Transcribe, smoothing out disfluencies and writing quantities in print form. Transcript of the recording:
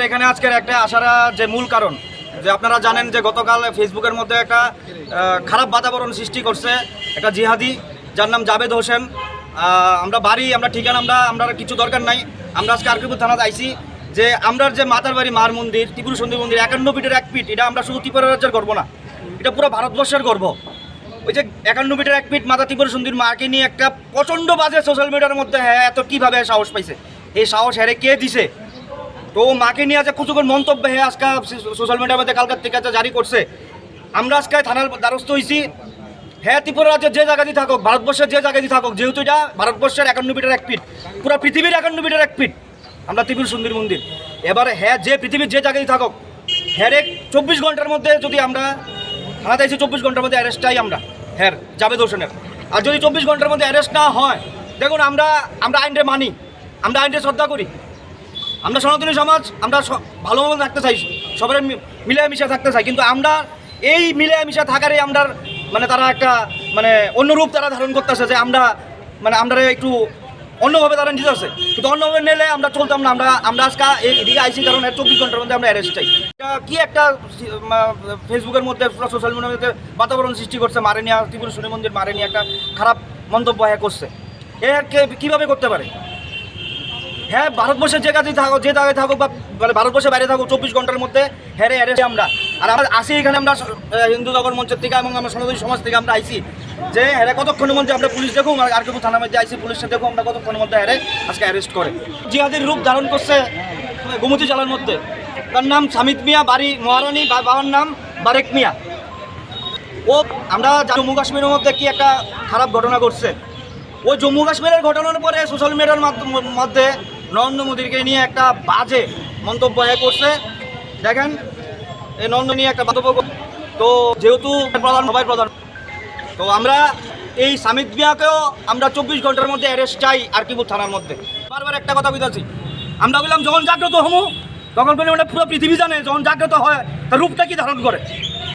এখানে আজকের একটা আসার যে মূল কারণ যে আপনারা জানেন যে গতকাল ফেসবুকের মধ্যে একটা খারাপ বাতাবরণ সৃষ্টি করছে একটা জিহাদি যার নাম জাবেদ হোসেন। আমরা ঠিকানা আমরা কিছু দরকার নাই। আমরা আজকে আরকিপুর থানাতে আইছি যে আমরার যে মাতার বাড়ি মার মন্দির ত্রিপুরা সুন্দরী মন্দির 51 ফিটের 1 ফিট, এটা আমরা শুধু ত্রিপুরা রাজ্যের গর্ব না, এটা পুরো ভারতবর্ষের গর্ব। ওই যে 51 ফিটের 1 ফিট মাতা ত্রিপুরা সুন্দরী মাকে নিয়ে একটা প্রচণ্ড বাজে সোশ্যাল মিডিয়ার মধ্যে এত কীভাবে সাহস পাইছে, এই সাহস হ্যারে কে দিছে? তো মাকে নিয়ে যে কুচুকুর মন্তব্য আজকে সোশ্যাল মিডিয়ার মধ্যে কালকার থেকে জারি করছে। আমরা আজকে থানার দ্বারস্থ হয়েছি। ত্রিপুরা রাজ্যের যে জায়গাতেই থাকুক, ভারতবর্ষের যে জায়গাতেই থাকুক, যেহেতু এটা ভারতবর্ষের 51 ফিটের 1 ফিট, পুরো পৃথিবীর 51 ফিটের 1 ফিট আমরা ত্রিপুরা সুন্দরী মন্দির। এবার যে পৃথিবীর যে জায়গায় থাকুক, 24 ঘন্টার মধ্যে যদি আমরা থানাতে এসে 24 ঘন্টার মধ্যে অ্যারেস্ট চাই আমরা জাবেদ হোসেনের। আর যদি 24 ঘন্টার মধ্যে অ্যারেস্ট না হয়, দেখুন আমরা আইনরে মানি, আমরা আইনরে শ্রদ্ধা করি, আমরা সনাতনী সমাজ, আমরা ভালোভাবে থাকতে চাই, সবাই মিলেমিশে থাকতে চাই। কিন্তু আমরা এই মিলেমিশে থাকারই আমরা তারা একটা অন্য রূপ তারা ধারণ করতেছে যে আমরা একটু অন্যভাবে তারা নিতে আসে। কিন্তু অন্যভাবে নিলে আমরা চলতাম না। আমরা আজকে এদিকে আইসি কারণ 24 ঘন্টার মধ্যে আমরা অ্যারেস্ট চাই। এটা কি একটা ফেসবুকের মধ্যে সোশ্যাল মিডিয়ার মধ্যে বাতাবরণ সৃষ্টি করছে, মারে নিয়ে ত্রিপুরা সুন্দরী মন্দির মারে নিয়ে একটা খারাপ মন্তব্য করছে। কীভাবে করতে পারে? ভারতবর্ষের যে জায়গায় থাকুক বা ভারতবর্ষের বাইরে থাকুক, 24 ঘন্টার মধ্যে অ্যারেস্ট আমরা আসি এখানে। আমরা হিন্দু জগৎ মঞ্চের থেকে এবং আমরা সনাতনী সমাজ থেকে আমরা আইসি যে কতক্ষণের মধ্যে আমরা পুলিশ দেখুন, আরকিপুর থানার মধ্যে আইসি পুলিশে দেখুন আমরা কতক্ষণের মধ্যে আজকে অ্যারেস্ট করে। জিহাদের রূপ ধারণ করছে গোমতী জেলার মধ্যে। তার নাম সামিত মিয়া, বাড়ি মহারানী, বাবার নাম বারেক মিয়া। আমরা জম্মু কাশ্মীরের মধ্যে কি একটা খারাপ ঘটনা ঘটছে, ওই জম্মু কাশ্মীরের ঘটনার পরে সোশ্যাল মিডিয়ার মধ্যে নরেন্দ্র মোদীকে নিয়ে একটা বাজে মন্তব্য করছে। দেখেন এই নরেন্দ্র নিয়ে একটা মন্তব্য, তো যেহেতু সবাই প্রধান, তো আমরা এই সামিত মিয়াকেও আমরা 24 ঘন্টার মধ্যে অ্যারেস্ট চাই আরকিপুর থানার মধ্যে। বারবার একটা কথা বলতেছি, আমরা বললাম যখন জাগ্রত হমু তখন পুরো পৃথিবী জানে যখন জাগ্রত হয় তার রূপটা কি ধারণ করে।